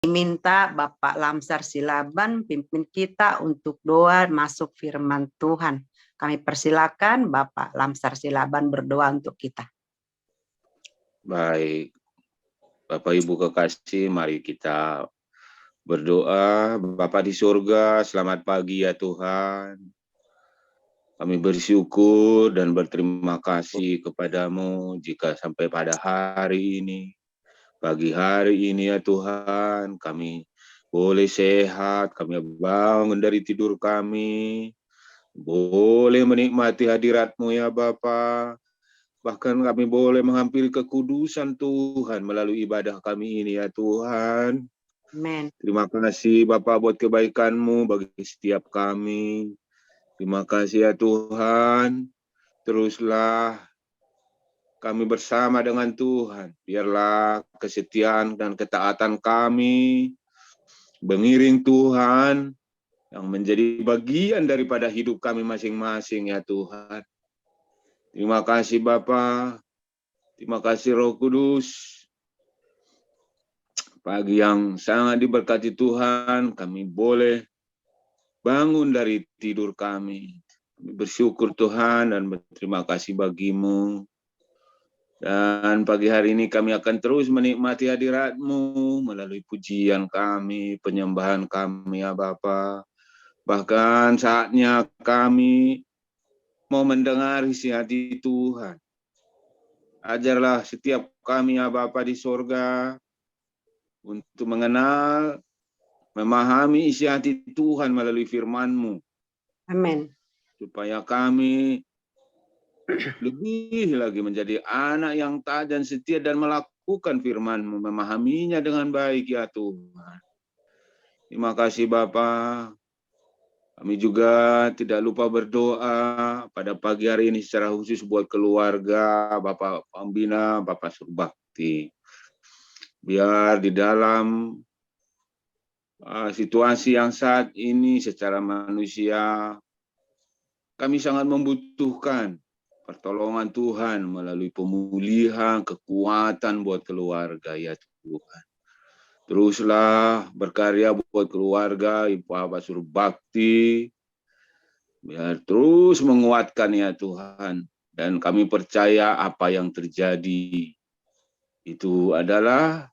Minta Bapak Lamsar Silaban pimpin kita untuk doa masuk firman Tuhan. Kami persilakan Bapak Lamsar Silaban berdoa untuk kita. Baik, Bapak Ibu kekasih, mari kita berdoa. Bapa di surga, selamat pagi ya Tuhan. Kami bersyukur dan berterima kasih kepadamu jika sampai pada hari ini, pagi hari ini ya Tuhan, kami boleh sehat, kami bangun dari tidur kami, boleh menikmati hadirat-Mu ya Bapa. Bahkan kami boleh menghampiri kekudusan Tuhan melalui ibadah kami ini ya Tuhan. Amin. Terima kasih Bapak buat kebaikan-Mu bagi setiap kami. Terima kasih ya Tuhan. Teruslah kami bersama dengan Tuhan. Biarlah kesetiaan dan ketaatan kami mengiring Tuhan yang menjadi bagian daripada hidup kami masing-masing ya Tuhan. Terima kasih Bapa. Terima kasih Roh Kudus. Pagi yang sangat diberkati Tuhan, kami boleh bangun dari tidur kami. Kami bersyukur Tuhan dan berterima kasih bagimu. Dan pagi hari ini kami akan terus menikmati hadirat-Mu melalui pujian kami, penyembahan kami ya Bapa. Bahkan saatnya kami mau mendengar isi hati Tuhan. Ajarlah setiap kami ya Bapa di sorga untuk mengenal, memahami isi hati Tuhan melalui firman-Mu. Amin. Supaya kami lebih lagi menjadi anak yang taat dan setia dan melakukan firman-Mu, memahaminya dengan baik ya Tuhan. Terima kasih Bapa. Kami juga tidak lupa berdoa pada pagi hari ini secara khusus buat keluarga, Bapak Pembina, Bapak Surbakti. Biar di dalam situasi yang saat ini secara manusia, kami sangat membutuhkan pertolongan Tuhan melalui pemulihan, kekuatan buat keluarga ya Tuhan. Teruslah berkarya buat keluarga, Bapak Surbakti, biar terus menguatkan ya Tuhan. Dan kami percaya apa yang terjadi itu adalah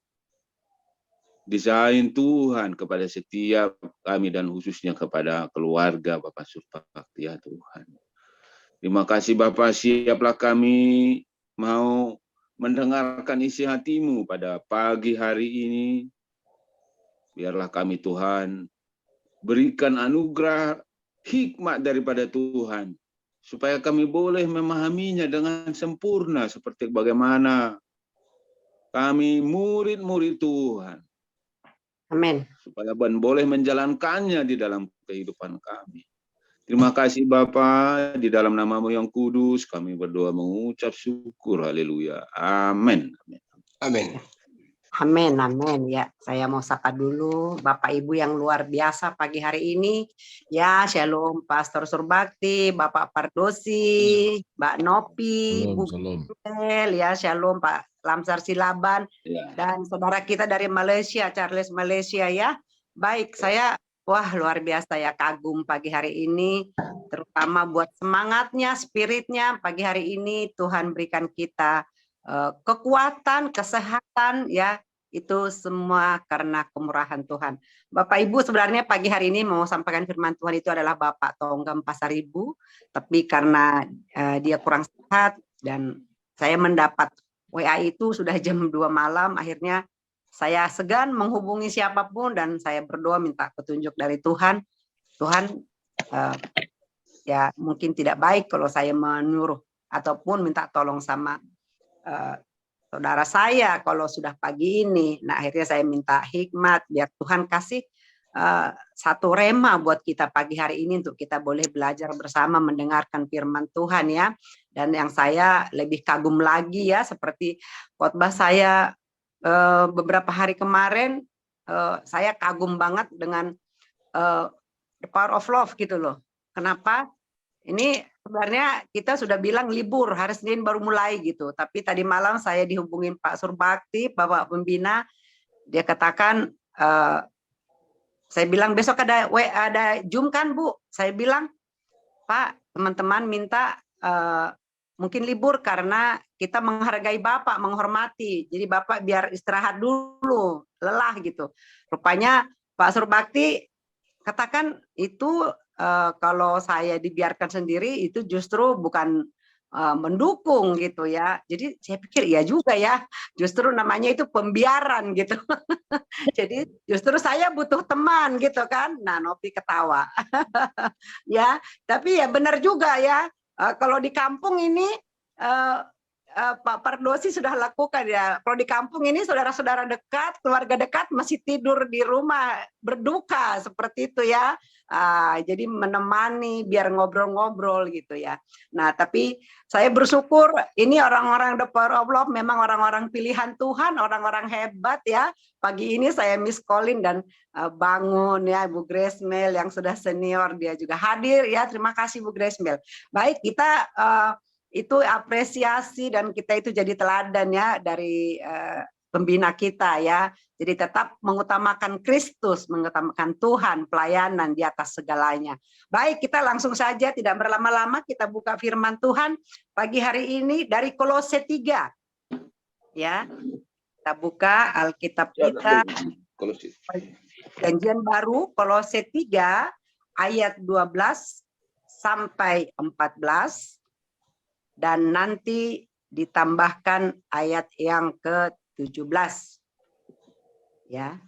desain Tuhan kepada setiap kami dan khususnya kepada keluarga Bapak Surbakti ya Tuhan. Terima kasih Bapak, siaplah kami mau mendengarkan isi hati-Mu pada pagi hari ini. Biarlah kami Tuhan berikan anugerah hikmat daripada Tuhan, supaya kami boleh memahaminya dengan sempurna seperti bagaimana kami murid-murid Tuhan. Amin. Supaya boleh menjalankannya di dalam kehidupan kami. Terima kasih Bapa, di dalam nama-Mu yang kudus kami berdoa mengucap syukur. Haleluya. Amin. Amin. Amin, amin. Ya, saya mau sapa dulu Bapak Ibu yang luar biasa pagi hari ini. Ya, shalom Pastor Surbakti, Bapak Pardosi, Mbak Nopi, Bu Bel, ya shalom Pak Lamsar Silaban, dan saudara kita dari Malaysia, Charles Malaysia ya. Baik, saya luar biasa ya, kagum pagi hari ini, terutama buat semangatnya, spiritnya pagi hari ini Tuhan berikan kita kekuatan, kesehatan ya, itu semua karena kemurahan Tuhan. Bapak Ibu, sebenarnya pagi hari ini mau sampaikan firman Tuhan itu adalah Bapak Tonggam Pasaribu, tapi karena dia kurang sehat dan saya mendapat WA itu sudah jam 2 malam, akhirnya saya segan menghubungi siapapun dan saya berdoa minta petunjuk dari Tuhan. Tuhan, ya mungkin tidak baik kalau saya menyuruh ataupun minta tolong sama saudara saya kalau sudah pagi ini. Nah, akhirnya saya minta hikmat biar Tuhan kasih satu rema buat kita pagi hari ini untuk kita boleh belajar bersama mendengarkan firman Tuhan ya. Dan yang saya lebih kagum lagi ya, seperti khotbah saya beberapa hari kemarin, saya kagum banget dengan the power of love gitu loh. Kenapa? Ini sebenarnya kita sudah bilang libur, hari Senin baru mulai gitu. Tapi tadi malam saya dihubungin Pak Surbakti, Bapak Pembina, dia katakan saya bilang besok ada Zoom kan Bu? Saya bilang, Pak, teman-teman minta mungkin libur karena kita menghargai Bapak, menghormati. Jadi Bapak biar istirahat dulu, lelah gitu. Rupanya Pak Surbakti katakan itu kalau saya dibiarkan sendiri itu justru bukan mendukung gitu ya. Jadi saya pikir iya juga ya, justru namanya itu pembiaran gitu. Jadi justru saya butuh teman gitu kan. Nah, Nopi ketawa. Ya, tapi ya benar juga ya. Kalau di kampung ini Pak Pardosi sudah lakukan ya. Kalau di kampung ini saudara-saudara dekat, keluarga dekat masih tidur di rumah berduka seperti itu ya. Jadi menemani biar ngobrol-ngobrol gitu ya. Nah, tapi saya bersyukur ini orang-orang The Power of Love memang orang-orang pilihan Tuhan, orang-orang hebat ya. Pagi ini saya miss call-in dan bangun ya Bu Grace Mel yang sudah senior dia juga hadir ya. Terima kasih Bu Grace Mel. Baik, kita itu apresiasi dan kita itu jadi teladan ya dari pembina kita ya. Jadi tetap mengutamakan Kristus, mengutamakan Tuhan, pelayanan di atas segalanya. Baik, kita langsung saja tidak berlama-lama kita buka firman Tuhan pagi hari ini dari Kolose 3. Ya. Kita buka Alkitab kita. Perjanjian Baru Kolose 3 ayat 12 sampai 14 dan nanti ditambahkan ayat yang ke-17. Ya.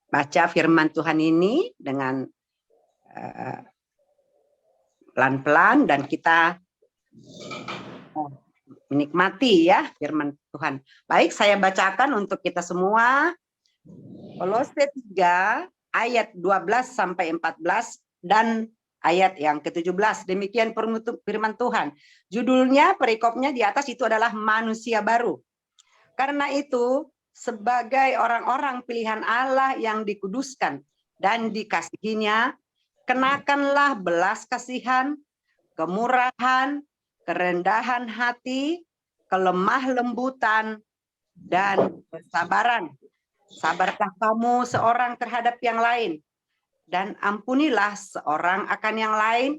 Baca firman Tuhan ini dengan pelan-pelan dan kita menikmati ya firman Tuhan. Baik, saya bacakan untuk kita semua. Kolose 3 ayat 12 sampai 14 dan ayat yang ke-17. Demikian firman Tuhan. Judulnya, perikopnya di atas itu adalah manusia baru. Karena itu, sebagai orang-orang pilihan Allah yang dikuduskan dan dikasihinya, kenakanlah belas kasihan, kemurahan, kerendahan hati, kelemah lembutan, dan kesabaran. Sabarkah kamu seorang terhadap yang lain, dan ampunilah seorang akan yang lain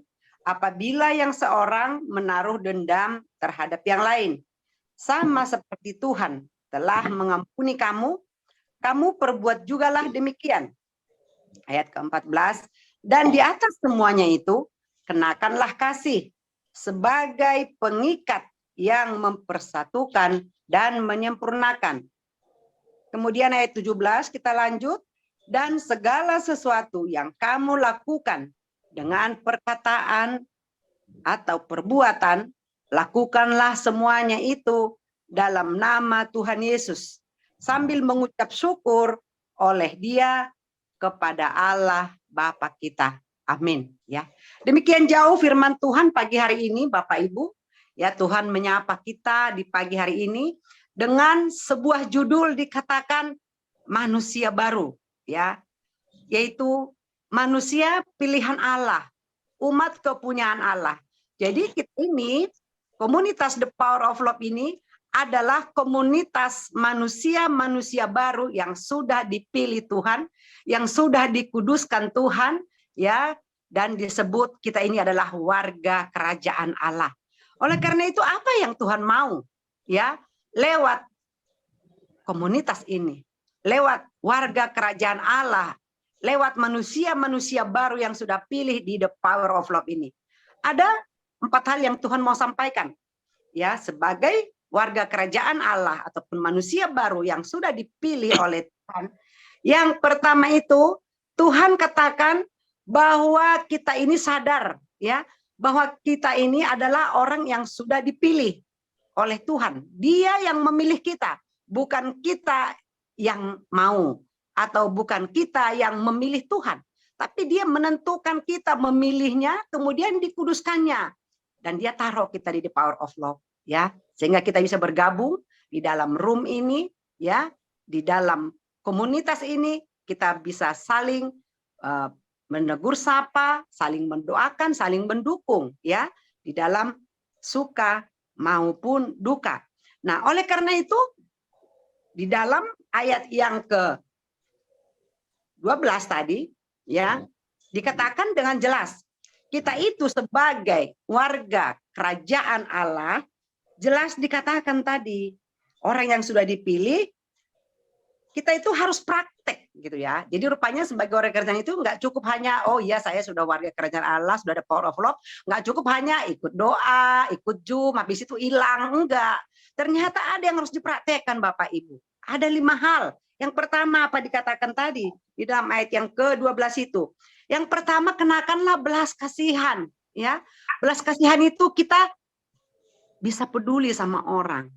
apabila yang seorang menaruh dendam terhadap yang lain. Sama seperti Tuhan telah mengampuni kamu, kamu perbuat jugalah demikian. Ayat ke-14, dan di atas semuanya itu, kenakanlah kasih sebagai pengikat yang mempersatukan dan menyempurnakan. Kemudian ayat 17 kita lanjut. Dan segala sesuatu yang kamu lakukan dengan perkataan atau perbuatan, lakukanlah semuanya itu dalam nama Tuhan Yesus, sambil mengucap syukur oleh Dia kepada Allah Bapa kita. Amin. Ya. Demikian jauh firman Tuhan pagi hari ini, Bapak Ibu. Ya, Tuhan menyapa kita di pagi hari ini dengan sebuah judul dikatakan manusia baru. Ya, yaitu manusia pilihan Allah, umat kepunyaan Allah. Jadi kita ini, komunitas The Power of Love ini adalah komunitas manusia-manusia baru yang sudah dipilih Tuhan, yang sudah dikuduskan Tuhan, ya, dan disebut kita ini adalah warga kerajaan Allah. Oleh karena itu apa yang Tuhan mau? Ya, lewat komunitas ini, lewat warga kerajaan Allah, lewat manusia-manusia baru yang sudah pilih di The Power of Love ini. Ada 4 hal yang Tuhan mau sampaikan. Ya, sebagai warga kerajaan Allah ataupun manusia baru yang sudah dipilih oleh Tuhan. Yang pertama itu, Tuhan katakan bahwa kita ini sadar, ya, bahwa kita ini adalah orang yang sudah dipilih oleh Tuhan. Dia yang memilih kita, bukan kita yang mau, atau bukan kita yang memilih Tuhan, tapi Dia menentukan kita memilihnya, kemudian dikuduskannya, dan Dia taruh kita di The Power of Love, ya, sehingga kita bisa bergabung di dalam room ini, ya, di dalam komunitas ini kita bisa saling menegur sapa, saling mendoakan, saling mendukung, ya, di dalam suka maupun duka. Nah, oleh karena itu di dalam ayat yang ke-12 tadi ya dikatakan dengan jelas, kita itu sebagai warga kerajaan Allah, jelas dikatakan tadi, orang yang sudah dipilih, kita itu harus praktek gitu ya. Jadi rupanya sebagai orang kerajaan itu nggak cukup hanya, oh iya saya sudah warga kerajaan Allah, sudah ada power of love, nggak cukup hanya ikut doa, ikut Zoom, habis itu hilang, enggak. Ternyata ada yang harus dipraktekkan Bapak Ibu. Ada 5 hal. Yang pertama apa dikatakan tadi di dalam ayat yang ke-12 itu. Yang pertama, kenakanlah belas kasihan, ya. Belas kasihan itu kita bisa peduli sama orang.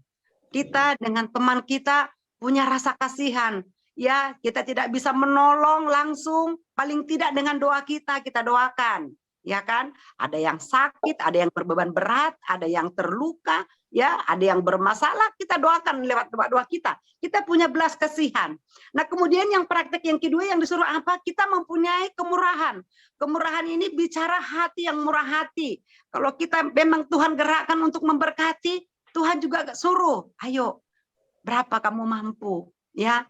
Kita dengan teman kita punya rasa kasihan, ya. Kita tidak bisa menolong langsung, paling tidak dengan doa kita doakan, ya kan? Ada yang sakit, ada yang berbeban berat, ada yang terluka, ya, ada yang bermasalah, kita doakan lewat doa-doa kita. Kita punya belas kasihan. Nah, kemudian yang praktek yang kedua yang disuruh apa? Kita mempunyai kemurahan. Kemurahan ini bicara hati yang murah hati. Kalau kita memang Tuhan gerakkan untuk memberkati, Tuhan juga suruh, ayo, berapa kamu mampu, ya,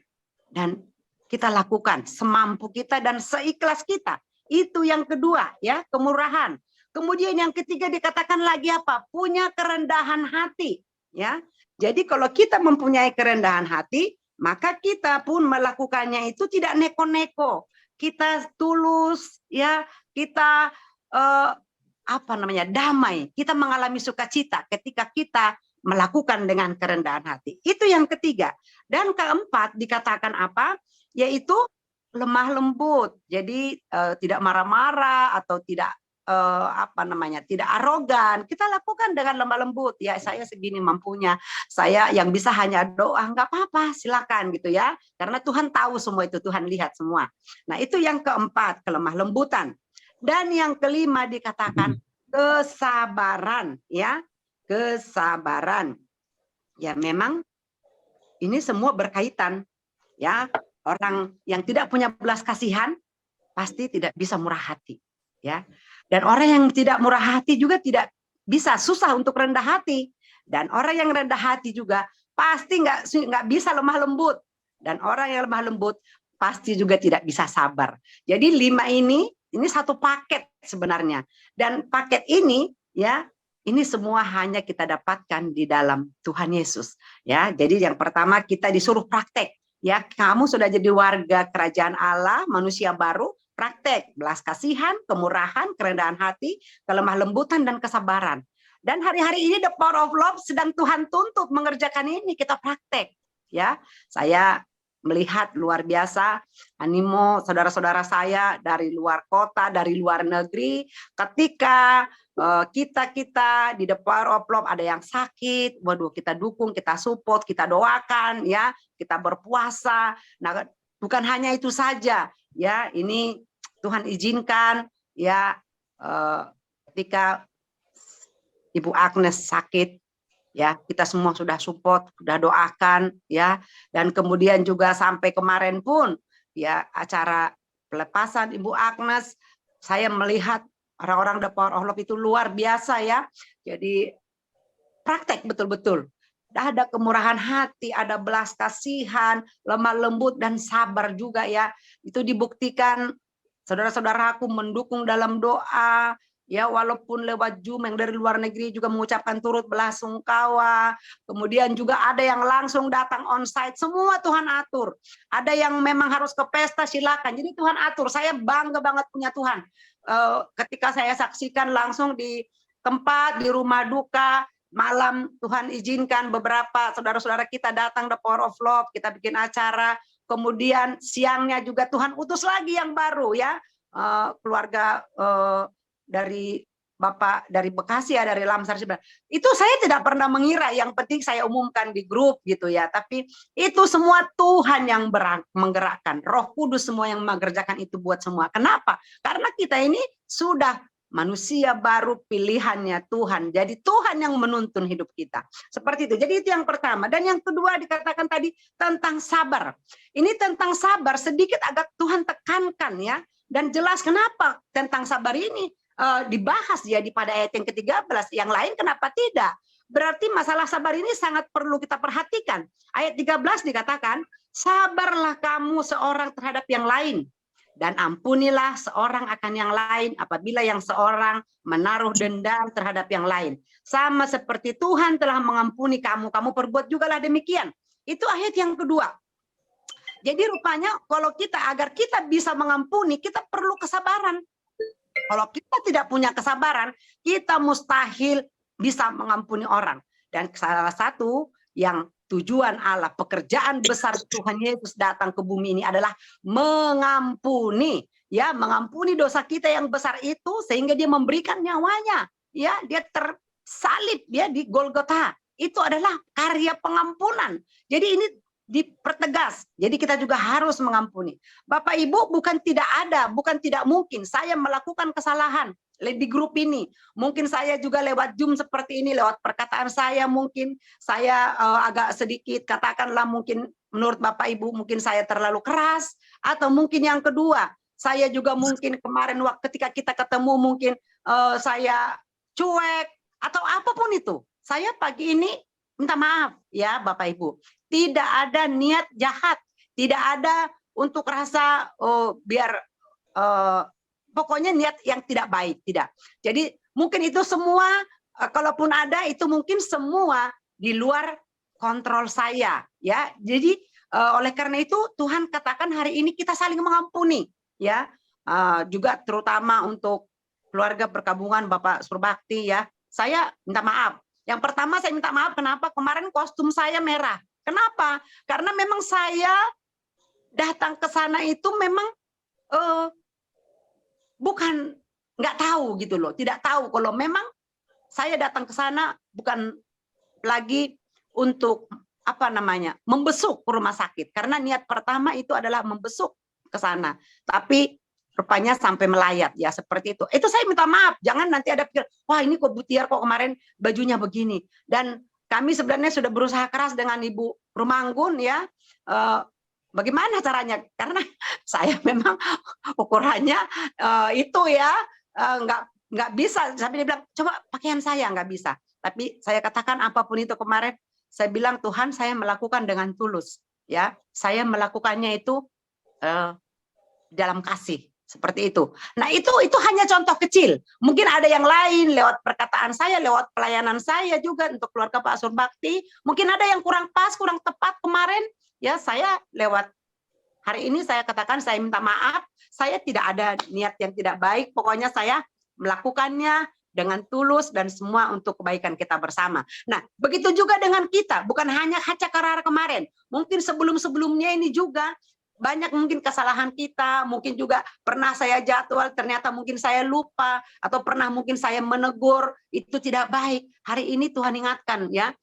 dan kita lakukan semampu kita dan seikhlas kita. Itu yang kedua, ya, kemurahan. Kemudian yang ketiga dikatakan lagi apa? Punya kerendahan hati, ya. Jadi kalau kita mempunyai kerendahan hati, maka kita pun melakukannya itu tidak neko-neko. Kita tulus, ya, kita damai. Kita mengalami sukacita ketika kita melakukan dengan kerendahan hati. Itu yang ketiga. Dan keempat dikatakan apa? Yaitu lemah lembut. Jadi tidak marah-marah atau tidak tidak arogan. Kita lakukan dengan lemah lembut. Ya, saya segini mampunya. Saya yang bisa hanya doa, nggak apa-apa, silakan gitu ya. Karena Tuhan tahu semua itu, Tuhan lihat semua. Nah, itu yang keempat, kelemah lembutan. Dan yang kelima dikatakan kesabaran, ya. Kesabaran. Ya, memang ini semua berkaitan, ya. Orang yang tidak punya belas kasihan pasti tidak bisa murah hati, ya. Dan orang yang tidak murah hati juga tidak bisa, susah untuk rendah hati. Dan orang yang rendah hati juga pasti nggak bisa lemah lembut. Dan orang yang lemah lembut pasti juga tidak bisa sabar. Jadi 5 ini satu paket sebenarnya. Dan paket ini, ya, ini semua hanya kita dapatkan di dalam Tuhan Yesus. Ya, jadi yang pertama kita disuruh praktek. Ya, kamu sudah jadi warga kerajaan Allah, manusia baru. Praktek belas kasihan, kemurahan, kerendahan hati, kelemah lembutan, dan kesabaran. Dan hari-hari ini the power of love sedang Tuhan tuntut mengerjakan ini, kita praktek. Ya, saya melihat luar biasa animo saudara-saudara saya dari luar kota, dari luar negeri, ketika kita di the power of love ada yang sakit, waduh, kita dukung, kita support, kita doakan, ya, kita berpuasa. Nah, bukan hanya itu saja, ya, ini Tuhan izinkan, ya, ketika Ibu Agnes sakit, ya, kita semua sudah support, sudah doakan, ya, dan kemudian juga sampai kemarin pun, ya, acara pelepasan Ibu Agnes, saya melihat orang-orang The Power of Love itu luar biasa, ya. Jadi praktek betul-betul. Ada kemurahan hati, ada belas kasihan, lemah lembut, dan sabar juga, ya. Itu dibuktikan saudara-saudaraku mendukung dalam doa, ya, walaupun lewat Zoom yang dari luar negeri juga mengucapkan turut belasungkawa. Kemudian juga ada yang langsung datang onsite, semua Tuhan atur. Ada yang memang harus ke pesta, silakan. Jadi Tuhan atur. Saya bangga banget punya Tuhan. Ketika saya saksikan langsung di tempat, di rumah duka, malam Tuhan izinkan beberapa saudara-saudara kita datang The Power of Love, kita bikin acara. Kemudian siangnya juga Tuhan utus lagi yang baru, ya, keluarga dari Bapak dari Bekasi, ya, dari Lamsar. Itu saya tidak pernah mengira, yang penting saya umumkan di grup gitu, ya. Tapi itu semua Tuhan yang menggerakkan, Roh Kudus semua yang mengerjakan itu buat semua. Kenapa? Karena kita ini sudah manusia baru pilihannya Tuhan. Jadi Tuhan yang menuntun hidup kita. Seperti itu. Jadi itu yang pertama. Dan yang kedua dikatakan tadi tentang sabar. Ini tentang sabar sedikit agak Tuhan tekankan, ya. Dan jelas kenapa tentang sabar ini dibahas ya pada ayat yang ke-13. Yang lain kenapa tidak? Berarti masalah sabar ini sangat perlu kita perhatikan. Ayat 13 dikatakan, sabarlah kamu seorang terhadap yang lain, dan ampunilah seorang akan yang lain apabila yang seorang menaruh dendam terhadap yang lain. Sama seperti Tuhan telah mengampuni kamu, kamu perbuat jugalah demikian. Itu ayat yang kedua. Jadi rupanya kalau agar kita bisa mengampuni, kita perlu kesabaran. Kalau kita tidak punya kesabaran, kita mustahil bisa mengampuni orang. Dan salah satu yang tujuan Allah, pekerjaan besar Tuhan Yesus datang ke bumi ini adalah mengampuni, ya, mengampuni dosa kita yang besar itu sehingga dia memberikan nyawanya, ya, dia tersalib ya di Golgota. Itu adalah karya pengampunan. Jadi ini dipertegas. Jadi kita juga harus mengampuni. Bapak Ibu, bukan tidak mungkin saya melakukan kesalahan di grup ini. Mungkin saya juga lewat Zoom seperti ini, lewat perkataan saya mungkin saya agak sedikit katakanlah mungkin menurut Bapak Ibu mungkin saya terlalu keras, atau mungkin yang kedua, saya juga mungkin kemarin ketika kita ketemu mungkin saya cuek atau apapun itu. Saya pagi ini minta maaf ya Bapak Ibu. Tidak ada niat jahat, tidak ada untuk rasa biar pokoknya niat yang tidak baik, tidak. Jadi mungkin itu semua, kalaupun ada itu mungkin semua di luar kontrol saya, ya. Jadi oleh karena itu Tuhan katakan hari ini kita saling mengampuni, ya. Juga terutama untuk keluarga perkabungan Bapak Surbakti, ya. Saya minta maaf. Yang pertama saya minta maaf kenapa kemarin kostum saya merah. Kenapa? Karena memang saya datang ke sana itu memang bukan nggak tahu gitu loh, tidak tahu kalau memang saya datang ke sana bukan lagi untuk apa namanya membesuk ke rumah sakit, karena niat pertama itu adalah membesuk ke sana, tapi rupanya sampai melayat ya seperti itu. Itu saya minta maaf, jangan nanti ada pikir, wah ini kok Butiar kok kemarin bajunya begini. Dan kami sebenarnya sudah berusaha keras dengan Ibu Rumanggun ya. Bagaimana caranya? Karena saya memang ukurannya itu ya nggak bisa. Sampai dia bilang coba pakaian saya nggak bisa. Tapi saya katakan apapun itu kemarin, saya bilang Tuhan saya melakukan dengan tulus ya. Saya melakukannya itu dalam kasih. Seperti itu. Nah itu hanya contoh kecil. Mungkin ada yang lain lewat perkataan saya, lewat pelayanan saya juga untuk keluarga Pak Surbakti. Mungkin ada yang kurang pas, kurang tepat kemarin. Ya saya lewat hari ini saya katakan saya minta maaf. Saya tidak ada niat yang tidak baik. Pokoknya saya melakukannya dengan tulus dan semua untuk kebaikan kita bersama. Nah begitu juga dengan kita. Bukan hanya Hacakarara kemarin. Mungkin sebelum-sebelumnya ini juga. Banyak mungkin kesalahan kita, mungkin juga pernah saya jadwal, ternyata mungkin saya lupa, atau pernah mungkin saya menegur, itu tidak baik. Hari ini Tuhan ingatkan ya,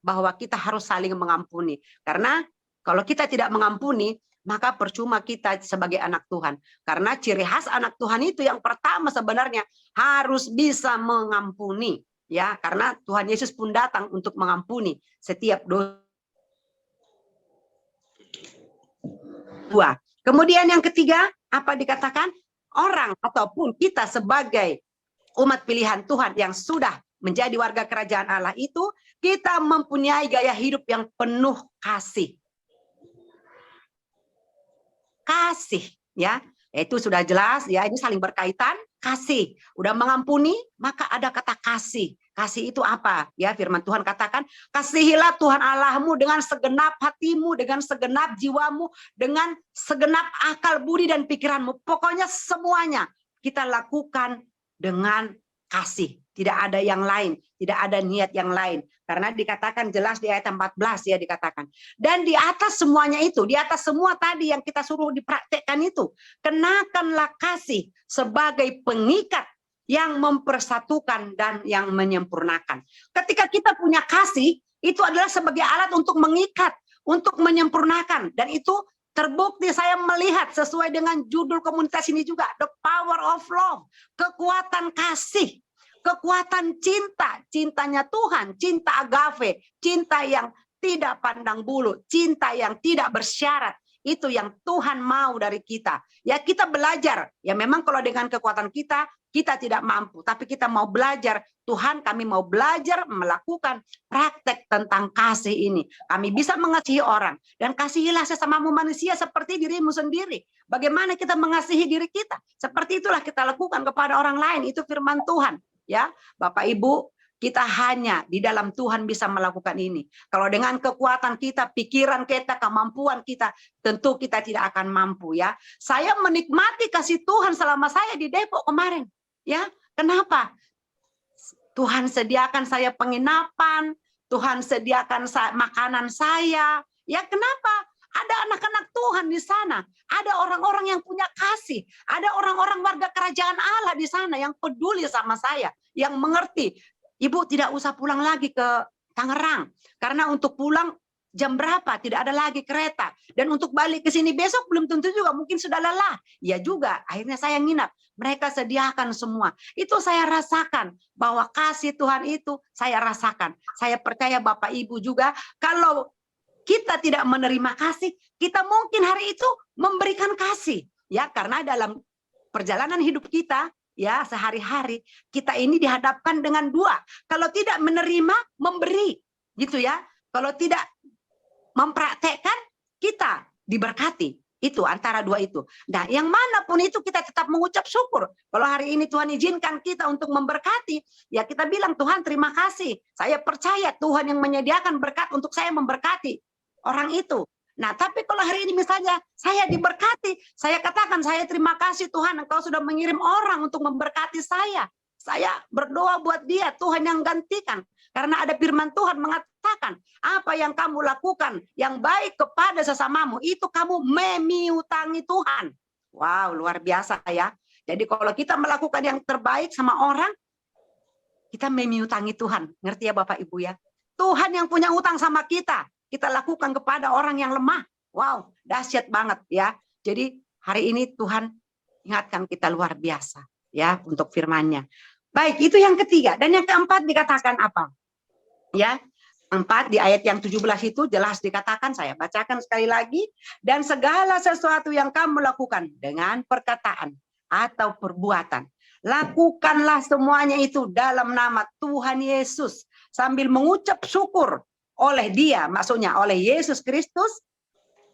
bahwa kita harus saling mengampuni. Karena kalau kita tidak mengampuni, maka percuma kita sebagai anak Tuhan. Karena ciri khas anak Tuhan itu yang pertama sebenarnya harus bisa mengampuni. Ya, karena Tuhan Yesus pun datang untuk mengampuni setiap dosa. Dua. Kemudian yang ketiga, apa dikatakan? Orang ataupun kita sebagai umat pilihan Tuhan yang sudah menjadi warga kerajaan Allah itu, kita mempunyai gaya hidup yang penuh kasih. Kasih, ya. Itu sudah jelas, ya. Ini saling berkaitan. Kasih. Udah mengampuni, maka ada kata kasih. Kasih itu apa? Ya, firman Tuhan katakan, kasihilah Tuhan Allahmu dengan segenap hatimu, dengan segenap jiwamu, dengan segenap akal budi dan pikiranmu. Pokoknya semuanya kita lakukan dengan kasih. Tidak ada yang lain, tidak ada niat yang lain. Karena dikatakan jelas di ayat 14 ya dikatakan. Dan di atas semuanya itu, di atas semua tadi yang kita suruh dipraktekkan itu, kenakanlah kasih sebagai pengikat yang mempersatukan dan yang menyempurnakan. Ketika kita punya kasih, itu adalah sebagai alat untuk mengikat, untuk menyempurnakan. Dan itu terbukti saya melihat sesuai dengan judul komunitas ini juga, The Power of Love, kekuatan kasih, kekuatan cinta, cintanya Tuhan, cinta agape, cinta yang tidak pandang bulu, cinta yang tidak bersyarat. Itu yang Tuhan mau dari kita. Ya, kita belajar. Ya, memang kalau dengan kekuatan kita tidak mampu, tapi kita mau belajar. Tuhan, kami mau belajar melakukan praktek tentang kasih ini. Kami bisa mengasihi orang, dan kasihilah sesamamu manusia seperti dirimu sendiri. Bagaimana kita mengasihi diri kita? Seperti itulah kita lakukan kepada orang lain. Itu firman Tuhan. Ya, Bapak Ibu, kita hanya di dalam Tuhan bisa melakukan ini. Kalau dengan kekuatan kita, pikiran kita, kemampuan kita, tentu kita tidak akan mampu, ya. Saya menikmati kasih Tuhan selama saya di Depok kemarin. Ya, kenapa? Tuhan sediakan saya penginapan, Tuhan sediakan makanan saya. Ya, kenapa? Ada anak-anak Tuhan di sana, ada orang-orang yang punya kasih, ada orang-orang warga kerajaan Allah di sana yang peduli sama saya, yang mengerti. Ibu tidak usah pulang lagi ke Tangerang, karena untuk pulang jam berapa? Tidak ada lagi kereta. Dan untuk balik ke sini besok belum tentu juga, mungkin sudah lelah. Ya juga, akhirnya saya nginap. Mereka sediakan semua. Itu saya rasakan, bahwa kasih Tuhan itu saya rasakan. Saya percaya Bapak Ibu juga, kalau kita tidak menerima kasih, kita mungkin hari itu memberikan kasih. Ya, karena dalam perjalanan hidup kita, ya sehari-hari, kita ini dihadapkan dengan dua. Kalau tidak menerima, memberi. Gitu ya. Kalau tidak mempraktekkan, kita diberkati. Itu antara dua itu. Nah, yang manapun itu kita tetap mengucap syukur. Kalau hari ini Tuhan izinkan kita untuk memberkati, ya kita bilang, Tuhan terima kasih. Saya percaya Tuhan yang menyediakan berkat untuk saya memberkati orang itu. Nah, tapi kalau hari ini misalnya saya diberkati, saya katakan, saya terima kasih Tuhan, Engkau sudah mengirim orang untuk memberkati saya. Saya berdoa buat dia, Tuhan yang gantikan. Karena ada firman Tuhan mengatakan, apa yang kamu lakukan yang baik kepada sesamamu, itu kamu memiutangi Tuhan. Wow, luar biasa ya. Jadi kalau kita melakukan yang terbaik sama orang, kita memiutangi Tuhan. Ngerti ya Bapak Ibu ya? Tuhan yang punya utang sama kita lakukan kepada orang yang lemah. Wow, dahsyat banget ya. Jadi hari ini Tuhan ingatkan kita luar biasa ya untuk firman-Nya. Baik, itu yang ketiga. Dan yang keempat dikatakan apa? Ya, 4 di ayat yang 17 itu jelas dikatakan, saya bacakan sekali lagi, dan segala sesuatu yang kamu lakukan dengan perkataan atau perbuatan, lakukanlah semuanya itu dalam nama Tuhan Yesus, sambil mengucap syukur oleh Dia, maksudnya oleh Yesus Kristus,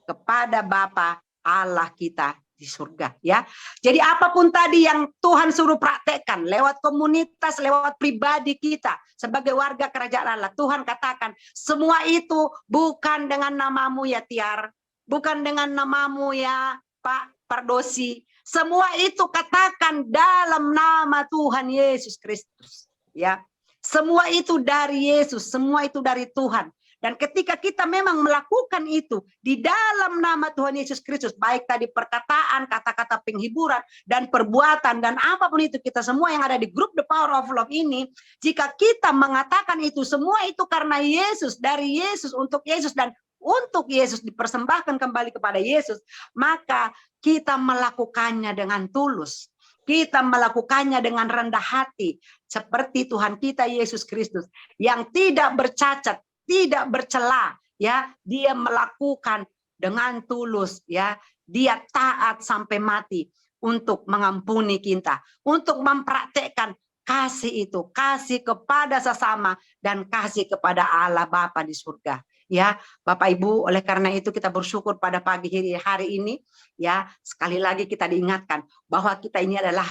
kepada Bapa Allah kita di surga, ya. Jadi apapun tadi yang Tuhan suruh praktekkan lewat komunitas, lewat pribadi kita sebagai warga kerajaan Allah, Tuhan katakan semua itu bukan dengan namamu ya Tiar, bukan dengan namamu ya Pak Pardosi, semua itu katakan dalam nama Tuhan Yesus Kristus, ya. Semua itu dari Yesus, semua itu dari Tuhan. Dan ketika kita memang melakukan itu di dalam nama Tuhan Yesus Kristus, baik tadi perkataan, kata-kata penghiburan, dan perbuatan, dan apapun itu, kita semua yang ada di grup The Power of Love ini, jika kita mengatakan itu, semua itu karena Yesus, dari Yesus, untuk Yesus, dan untuk Yesus, dipersembahkan kembali kepada Yesus, maka kita melakukannya dengan tulus. Kita melakukannya dengan rendah hati, seperti Tuhan kita Yesus Kristus, yang tidak bercacat, tidak bercela, ya, dia melakukan dengan tulus, ya, dia taat sampai mati untuk mengampuni kita, untuk mempraktekkan kasih itu, kasih kepada sesama dan kasih kepada Allah Bapa di surga, ya. Bapak Ibu, oleh karena itu kita bersyukur pada pagi hari ini, ya, sekali lagi kita diingatkan bahwa kita ini adalah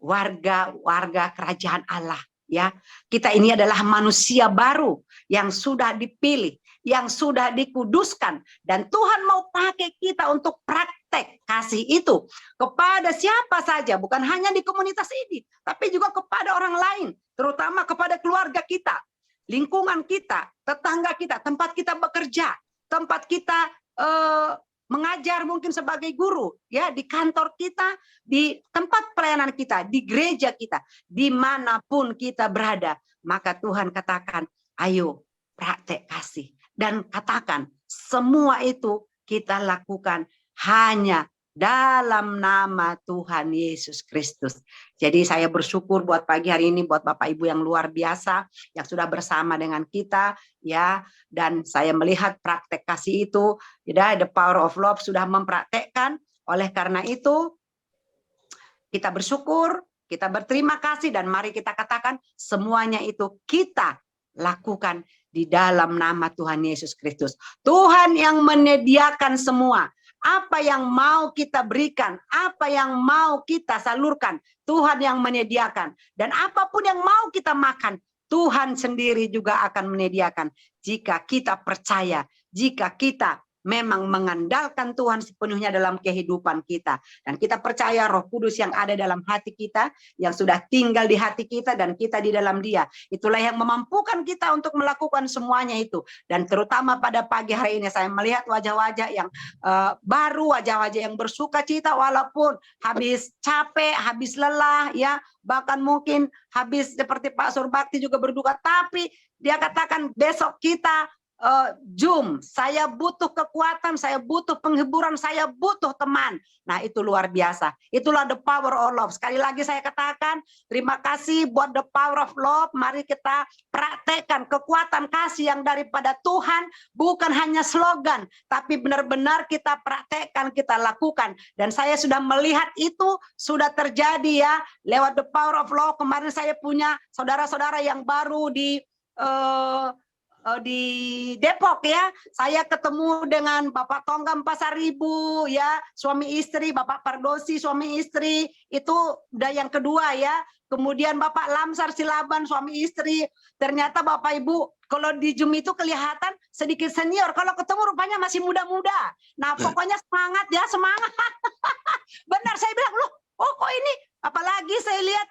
warga kerajaan Allah. Ya, kita ini adalah manusia baru yang sudah dipilih, yang sudah dikuduskan, dan Tuhan mau pakai kita untuk praktek kasih itu kepada siapa saja, bukan hanya di komunitas ini, tapi juga kepada orang lain, terutama kepada keluarga kita, lingkungan kita, tetangga kita, tempat kita bekerja, tempat kita mengajar mungkin sebagai guru, ya, di kantor kita, di tempat pelayanan kita, di gereja kita, dimanapun kita berada, maka Tuhan katakan, ayo praktek kasih, dan katakan semua itu kita lakukan hanya dalam nama Tuhan Yesus Kristus. Jadi saya bersyukur buat pagi hari ini buat Bapak Ibu yang luar biasa yang sudah bersama dengan kita ya, dan saya melihat praktek kasih itu ya, the power of love sudah mempraktekkan. Oleh karena itu kita bersyukur, kita berterima kasih, dan mari kita katakan semuanya itu kita lakukan di dalam nama Tuhan Yesus Kristus. Tuhan yang menyediakan semua. Apa yang mau kita berikan, apa yang mau kita salurkan, Tuhan yang menyediakan. Dan apapun yang mau kita makan, Tuhan sendiri juga akan menyediakan. Jika kita percaya, jika kita memang mengandalkan Tuhan sepenuhnya dalam kehidupan kita. Dan kita percaya Roh Kudus yang ada dalam hati kita, yang sudah tinggal di hati kita dan kita di dalam Dia. Itulah yang memampukan kita untuk melakukan semuanya itu. Dan terutama pada pagi hari ini saya melihat wajah-wajah yang baru, wajah-wajah yang bersuka cita walaupun habis capek, habis lelah, ya, bahkan mungkin habis seperti Pak Surbakti juga berduka, tapi dia katakan besok kita Zoom, saya butuh kekuatan, saya butuh penghiburan, saya butuh teman. Nah, itu luar biasa. Itulah the power of love. Sekali lagi saya katakan, terima kasih buat the power of love. Mari kita praktekkan kekuatan kasih yang daripada Tuhan, bukan hanya slogan, tapi benar-benar kita praktekkan, kita lakukan. Dan saya sudah melihat itu sudah terjadi ya, lewat the power of love. Kemarin saya punya saudara-saudara yang baru di Depok ya, saya ketemu dengan Bapak Tonggam Pasaribu ya, suami istri, Bapak Pardosi suami istri, itu udah yang kedua ya. Kemudian Bapak Lamsar Silaban suami istri. Ternyata Bapak Ibu kalau di Zoom itu kelihatan sedikit senior, kalau ketemu rupanya masih muda-muda. Nah, pokoknya semangat ya, semangat. Benar, saya bilang, loh, oh kok ini, apalagi saya lihat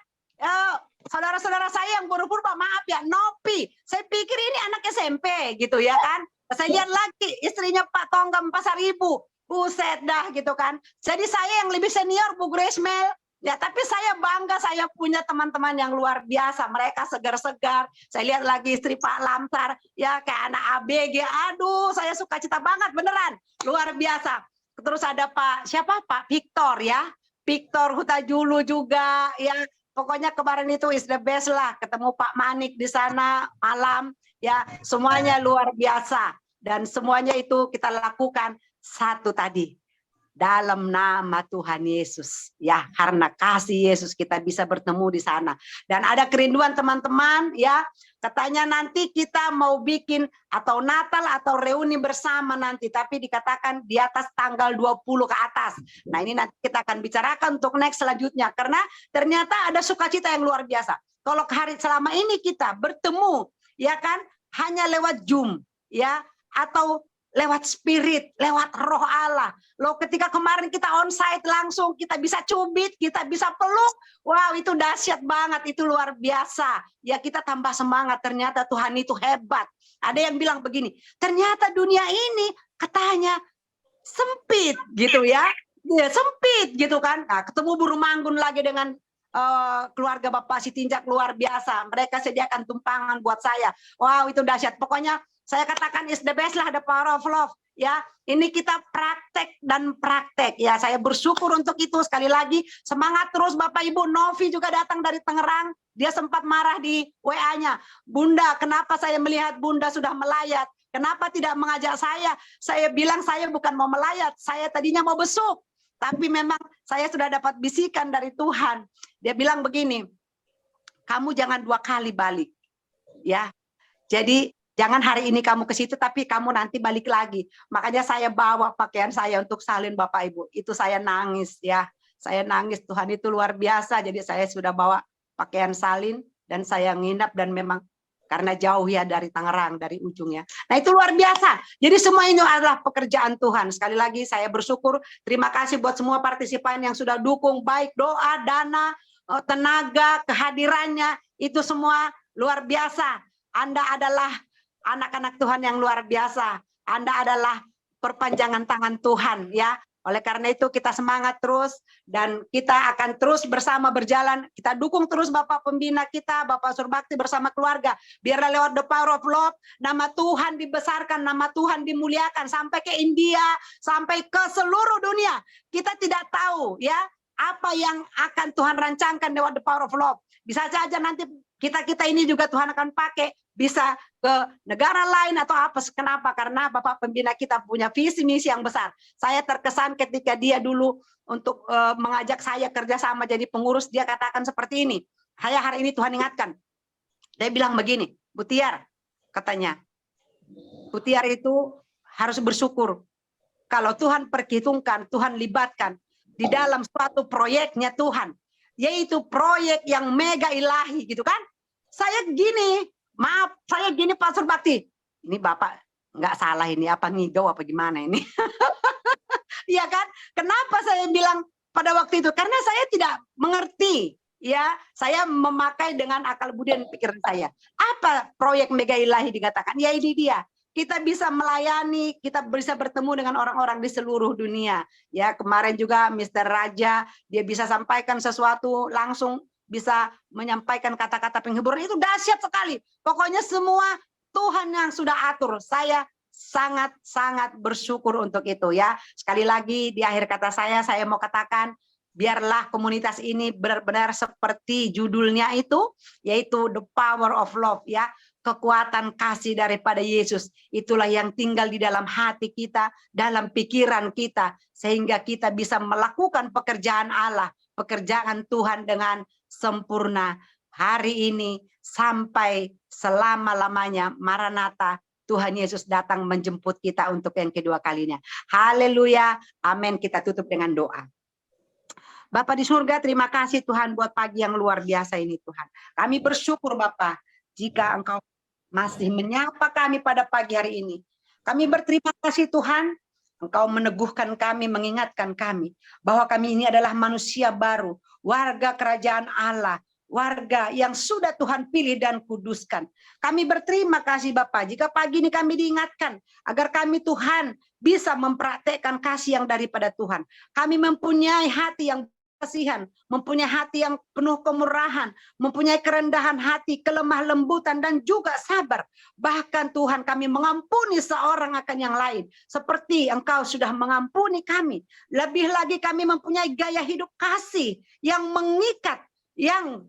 saudara-saudara saya yang purba-purba, maaf ya, Nopi. Saya pikir ini anak SMP gitu ya kan. Saya lihat lagi istrinya Pak Tonggam Pasaribu. Buset dah gitu kan. Jadi saya yang lebih senior Bu Grace-Mel. Ya, tapi saya bangga saya punya teman-teman yang luar biasa. Mereka segar-segar. Saya lihat lagi istri Pak Lamsar. Ya, kayak anak ABG. Aduh, saya suka cita banget beneran. Luar biasa. Terus ada Pak Victor ya. Victor Hutajulu juga ya. Pokoknya kemarin itu is the best lah, ketemu Pak Manik di sana malam, ya semuanya luar biasa. Dan semuanya itu kita lakukan satu tadi, dalam nama Tuhan Yesus. Ya, karena kasih Yesus kita bisa bertemu di sana. Dan ada kerinduan teman-teman, ya katanya nanti kita mau bikin atau Natal atau reuni bersama nanti, tapi dikatakan di atas tanggal 20 ke atas. Nah, ini nanti kita akan bicarakan untuk next selanjutnya, karena ternyata ada sukacita yang luar biasa. Kalau hari selama ini kita bertemu, ya kan, hanya lewat Zoom, ya, atau lewat spirit, lewat roh Allah. Loh, ketika kemarin kita onsite langsung, kita bisa cubit, kita bisa peluk. Wow, itu dahsyat banget, itu luar biasa. Ya, kita tambah semangat, ternyata Tuhan itu hebat. Ada yang bilang begini, ternyata dunia ini katanya sempit gitu ya. Ya, sempit gitu kan. Nah, ketemu Buru Manggun lagi dengan keluarga Bapak Sitinjak luar biasa. Mereka sediakan tumpangan buat saya. Wow, itu dahsyat. Pokoknya saya katakan is the best lah, the power of love. Ya, ini kita praktek dan praktek. Ya, saya bersyukur untuk itu. Sekali lagi, semangat terus Bapak Ibu. Novi juga datang dari Tangerang. Dia sempat marah di WA-nya. Bunda, kenapa saya melihat Bunda sudah melayat? Kenapa tidak mengajak saya? Saya bilang saya bukan mau melayat. Saya tadinya mau besuk. Tapi memang saya sudah dapat bisikan dari Tuhan. Dia bilang begini, kamu jangan 2 kali balik. Ya, jadi jangan hari ini kamu ke situ, tapi kamu nanti balik lagi. Makanya saya bawa pakaian saya untuk salin Bapak Ibu. Itu saya nangis ya. Saya nangis, Tuhan itu luar biasa. Jadi saya sudah bawa pakaian salin dan saya nginap, dan memang karena jauh ya dari Tangerang, dari ujungnya. Nah, itu luar biasa. Jadi semua ini adalah pekerjaan Tuhan. Sekali lagi saya bersyukur. Terima kasih buat semua partisipan yang sudah dukung, baik doa, dana, tenaga, kehadirannya. Itu semua luar biasa. Anda adalah anak-anak Tuhan yang luar biasa. Anda adalah perpanjangan tangan Tuhan ya. Oleh karena itu kita semangat terus dan kita akan terus bersama berjalan. Kita dukung terus Bapak Pembina kita, Bapak Surbakti bersama keluarga. Biarlah lewat the power of love, nama Tuhan dibesarkan, nama Tuhan dimuliakan sampai ke India, sampai ke seluruh dunia. Kita tidak tahu ya apa yang akan Tuhan rancangkan lewat the power of love. Bisa saja nanti kita ini juga Tuhan akan pakai bisa ke negara lain atau apa. Kenapa? Karena Bapak Pembina kita punya visi misi yang besar. Saya terkesan ketika dia dulu untuk mengajak saya kerjasama jadi pengurus, dia katakan seperti ini. Saya hari ini Tuhan ingatkan. Dia bilang begini, Bu Tiar, katanya, Bu Tiar itu harus bersyukur. Kalau Tuhan perhitungkan, Tuhan libatkan di dalam suatu proyeknya Tuhan, yaitu proyek yang mega ilahi gitu kan. Saya gini, maaf, saya gini Pak Surbakti. Ini Bapak nggak salah ini, apa ngigau apa gimana ini? Iya kan? Kenapa saya bilang pada waktu itu? Karena saya tidak mengerti. Ya, saya memakai dengan akal budi dan pikiran saya. Apa proyek mega ilahi dikatakan? Ya ini dia. Kita bisa melayani, kita bisa bertemu dengan orang-orang di seluruh dunia. Ya, kemarin juga Mr. Raja, dia bisa sampaikan sesuatu langsung, bisa menyampaikan kata-kata penghiburan, itu dahsyat sekali. Pokoknya semua Tuhan yang sudah atur. Saya sangat-sangat bersyukur untuk itu ya. Sekali lagi di akhir kata saya mau katakan, biarlah komunitas ini benar-benar seperti judulnya itu, yaitu the power of love ya. Kekuatan kasih daripada Yesus. Itulah yang tinggal di dalam hati kita, dalam pikiran kita, sehingga kita bisa melakukan pekerjaan Allah, pekerjaan Tuhan dengan sempurna hari ini sampai selama-lamanya. Maranatha, Tuhan Yesus datang menjemput kita untuk yang kedua kalinya. Haleluya, amin. Kita tutup dengan doa. Bapak di surga, terima kasih Tuhan buat pagi yang luar biasa ini Tuhan. Kami bersyukur Bapak, jika Engkau masih menyapa kami pada pagi hari ini. Kami berterima kasih Tuhan, Engkau meneguhkan kami, mengingatkan kami, bahwa kami ini adalah manusia baru, warga kerajaan Allah, warga yang sudah Tuhan pilih dan kuduskan. Kami berterima kasih Bapak, jika pagi ini kami diingatkan, agar kami Tuhan bisa mempraktekkan kasih yang daripada Tuhan. Kami mempunyai hati yang kasihan, mempunyai hati yang penuh kemurahan, mempunyai kerendahan hati, kelemah lembutan dan juga sabar. Bahkan Tuhan kami mengampuni seorang akan yang lain, seperti Engkau sudah mengampuni kami. Lebih lagi kami mempunyai gaya hidup kasih yang mengikat, yang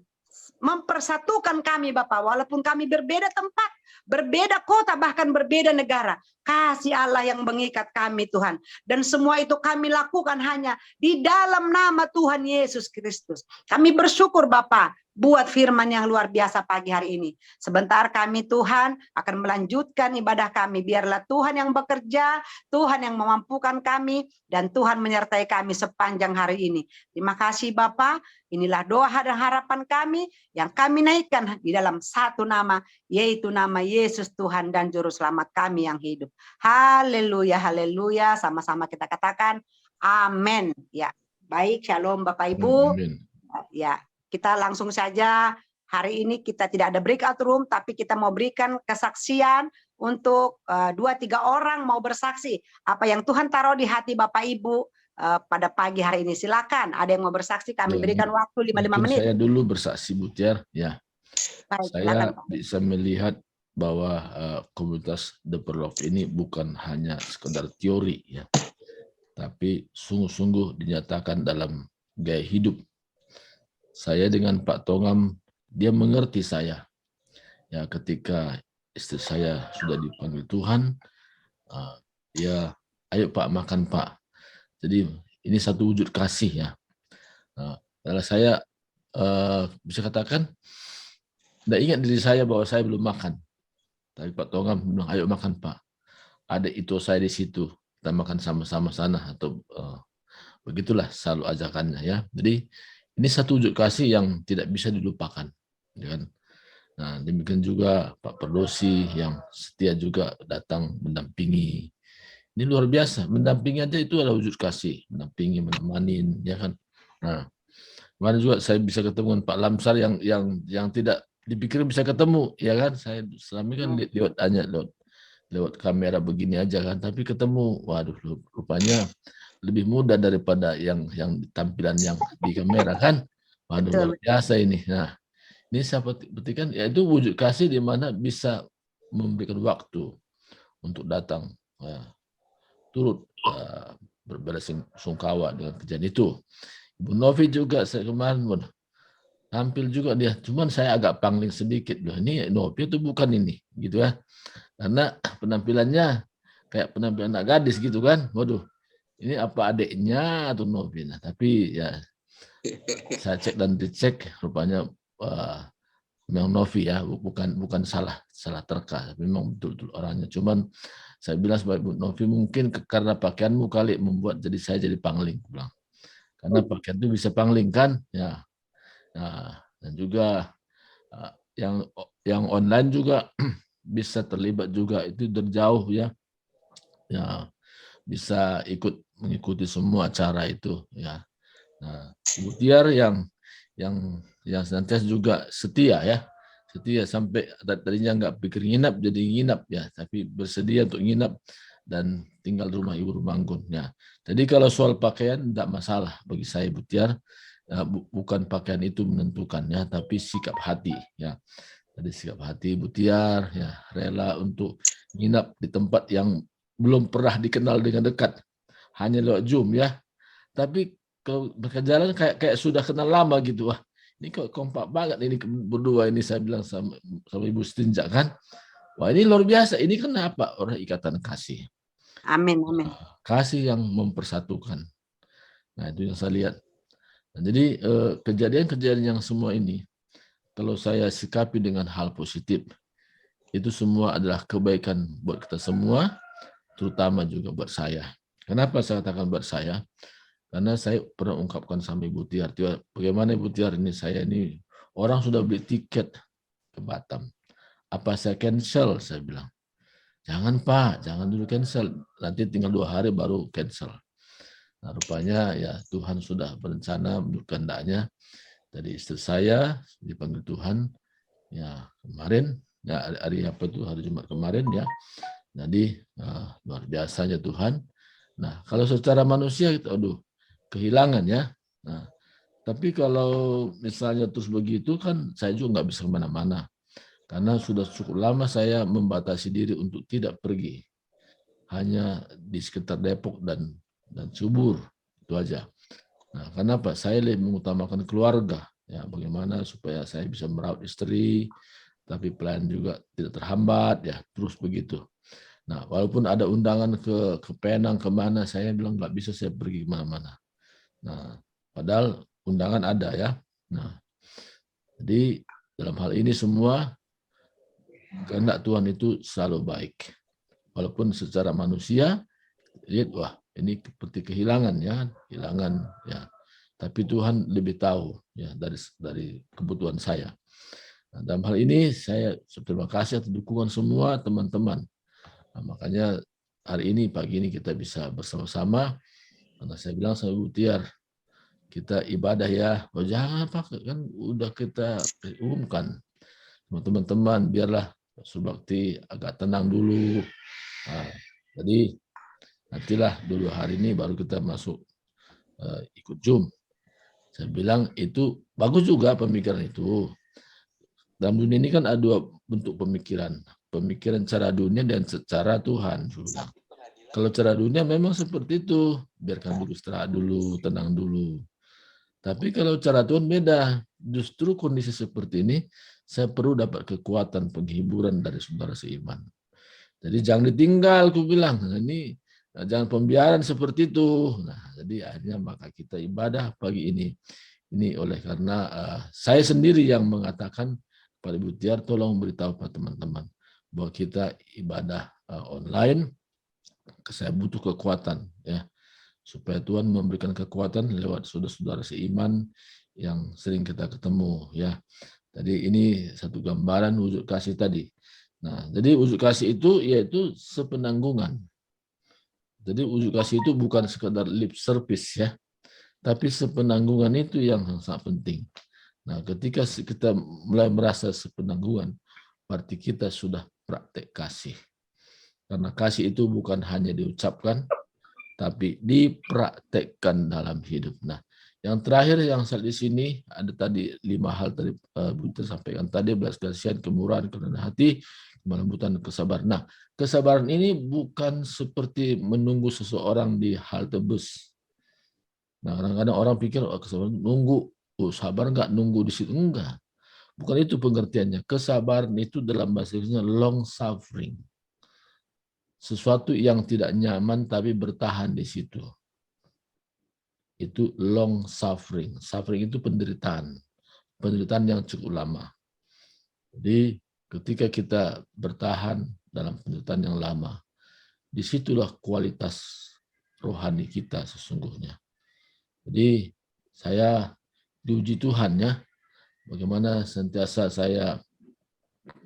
mempersatukan kami Bapak, walaupun kami berbeda tempat, berbeda kota, bahkan berbeda negara. Kasih Allah yang mengikat kami Tuhan. Dan semua itu kami lakukan hanya di dalam nama Tuhan Yesus Kristus. Kami bersyukur Bapak buat firman yang luar biasa pagi hari ini. Sebentar kami Tuhan akan melanjutkan ibadah kami. Biarlah Tuhan yang bekerja, Tuhan yang memampukan kami, dan Tuhan menyertai kami sepanjang hari ini. Terima kasih Bapak. Inilah doa dan harapan kami yang kami naikkan di dalam satu nama, yaitu nama Yesus Tuhan dan Juru Selamat kami yang hidup. Haleluya, haleluya. Sama-sama kita katakan amin. Ya, baik, shalom Bapak Ibu. Amin. Ya, kita langsung saja. Hari ini kita tidak ada breakout room, tapi kita mau berikan kesaksian untuk 2-3 orang mau bersaksi apa yang Tuhan taruh di hati Bapak Ibu pada pagi hari ini. Silakan, ada yang mau bersaksi, kami berikan waktu 5 menit. Saya dulu bersaksi Bu Tiar, ya. Baik, Saya silakan, bisa melihat bahwa komunitas The Pearl of ini bukan hanya sekedar teori, ya, tapi sungguh-sungguh dinyatakan dalam gaya hidup. Saya dengan Pak Tongam, dia mengerti saya. Ya, ketika istri saya sudah dipanggil Tuhan, ya, ayo Pak makan Pak. Jadi ini satu wujud kasih ya. Kalau saya bisa katakan, tidak ingat diri saya bahwa saya belum makan. Tapi Pak Tongam bilang, ayo makan Pak. Ada itu saya di situ, kita makan sama-sama sana atau begitulah selalu ajakannya ya. Jadi ini satu wujud kasih yang tidak bisa dilupakan. Ya kan? Nah, demikian juga Pak Perdosi yang setia juga datang mendampingi. Ini luar biasa, mendampingi aja itu adalah wujud kasih, mendampingi, menemani, ya kan. Nah, kemarin juga saya bisa ketemu dengan Pak Lamsar yang tidak dipikir bisa ketemu, ya kan. Saya selama ini kan lewat kamera begini aja kan, tapi ketemu, waduh, rupanya lebih mudah daripada yang tampilan yang di kamera kan. Waduh, Betul. luar biasa ini. Nah, ini saya petikan, yaitu wujud kasih di mana bisa memberikan waktu untuk datang, turut berbelasungkawa dengan kejadian itu. Ibu Novi juga saya kemarin tampil juga dia, cuman saya agak pangling sedikit loh. Ini Novi itu bukan ini, gitu ya. Karena penampilannya kayak penampilan anak gadis gitu kan. Waduh, ini apa adiknya atau Novi? Nah, tapi ya saya cek dan dicek, rupanya memang Novi ya, bukan salah terka, memang betul-betul orangnya. Cuman saya bilang sebagai Bu Novi, mungkin karena pakaianmu kali membuat jadi saya jadi pangling, bilang. Karena pakaian itu bisa pangling kan, ya. Nah, dan juga yang online juga bisa terlibat juga, itu dari jauh ya, ya bisa mengikuti semua acara itu ya. Nah, Ibu Tiar yang senantiasa juga setia ya, setia sampai tadinya nggak pikir nginap jadi nginap ya, tapi bersedia untuk nginap dan tinggal di rumah Ibu Rumanggun ya. Jadi kalau soal pakaian tidak masalah bagi saya Ibu Tiar, bukan pakaian itu menentukan ya, tapi sikap hati ya. Jadi sikap hati Ibu Tiar ya, rela untuk nginap di tempat yang belum pernah dikenal dengan dekat, hanya lewat Zoom ya. Tapi kalau berjalan kayak sudah kenal lama gitu. Wah, ini kok kompak banget ini berdua ini, saya bilang sama Ibu Stinja kan. Wah, ini luar biasa. Ini kenapa? Orang ikatan kasih. Amin, amin. Kasih yang mempersatukan. Nah, itu yang saya lihat. Nah, jadi kejadian-kejadian yang semua ini, kalau saya sikapi dengan hal positif, itu semua adalah kebaikan buat kita semua, terutama juga buat saya. Kenapa saya katakan buat saya? Karena saya pernah ungkapkan sama Ibu Tiar, bagaimana Ibu Tiar ini, saya ini orang sudah beli tiket ke Batam. Apa saya cancel? Saya bilang, jangan Pak, jangan dulu cancel. Nanti tinggal 2 hari baru cancel. Nah, rupanya ya Tuhan sudah berencana menurut kehendaknya. Jadi istri saya dipanggil Tuhan ya kemarin, ya hari apa itu, hari Jumat kemarin ya. Jadi luar biasanya Tuhan. Nah, kalau secara manusia kita kehilangan ya. Nah, tapi kalau misalnya terus begitu kan saya juga nggak bisa kemana-mana. Karena sudah cukup lama saya membatasi diri untuk tidak pergi. Hanya di sekitar Depok dan Subur, itu aja. Nah, kenapa? Saya lebih mengutamakan keluarga. Ya, bagaimana supaya saya bisa merawat istri, tapi pelayan juga tidak terhambat, ya terus begitu. Nah, walaupun ada undangan ke Penang, kemana, saya bilang nggak bisa saya pergi kemana-mana. Nah, padahal undangan ada ya. Nah, jadi dalam hal ini semua kehendak Tuhan itu selalu baik. Walaupun secara manusia lihat, wah ini seperti kehilangan ya, kehilangan ya. Tapi Tuhan lebih tahu ya dari kebutuhan saya. Nah, dalam hal ini saya terima kasih atas dukungan semua teman-teman. Nah, makanya hari ini, pagi ini kita bisa bersama-sama. Karena saya bilang sama Ibu Tiar, kita ibadah ya. Oh, jangan Pak, kan udah kita umumkan. Teman-teman, biarlah Surbakti agak tenang dulu. Nah, jadi nantilah dulu hari ini baru kita masuk ikut Zoom. Saya bilang itu bagus juga pemikiran itu. Dalam dunia ini kan ada 2 bentuk pemikiran. Pemikiran cara dunia dan secara Tuhan. Kalau cara dunia memang seperti itu. Biarkan dulu istirahat dulu, tenang dulu. Tapi kalau cara Tuhan beda. Justru kondisi seperti ini, saya perlu dapat kekuatan penghiburan dari saudara seiman. Jadi jangan ditinggal, aku bilang. Nah, ini jangan pembiaran seperti itu. Nah, jadi akhirnya maka kita ibadah pagi ini. Ini oleh karena saya sendiri yang mengatakan kepada Ibu Tiar, tolong beritahu pada teman-teman bahwa kita ibadah online. Saya butuh kekuatan ya, supaya Tuhan memberikan kekuatan lewat saudara-saudara seiman yang sering kita ketemu ya. Jadi ini satu gambaran wujud kasih tadi. Nah, jadi wujud kasih itu yaitu sepenanggungan. Jadi wujud kasih itu bukan sekedar lip service ya, tapi sepenanggungan itu yang sangat penting. Nah, ketika kita mulai merasa sepenanggungan, berarti kita sudah praktek kasih. Karena kasih itu bukan hanya diucapkan, tapi dipraktekkan dalam hidup. Nah, yang terakhir yang saya di sini ada tadi 5 hal tadi Bu sampaikan tadi, belas kasihan, kemurahan, kerendahan hati, kelembutan, kesabaran. Nah, kesabaran ini bukan seperti menunggu seseorang di halte bus. Nah, kadang-kadang orang pikir kesabaran nunggu, sabar nggak nunggu di situ, enggak. Bukan itu pengertiannya. Kesabaran itu dalam bahasa Inggrisnya long suffering. Sesuatu yang tidak nyaman tapi bertahan di situ. Itu long suffering. Suffering itu penderitaan. Penderitaan yang cukup lama. Jadi ketika kita bertahan dalam penderitaan yang lama, disitulah kualitas rohani kita sesungguhnya. Jadi saya diuji Tuhan ya, bagaimana sentiasa saya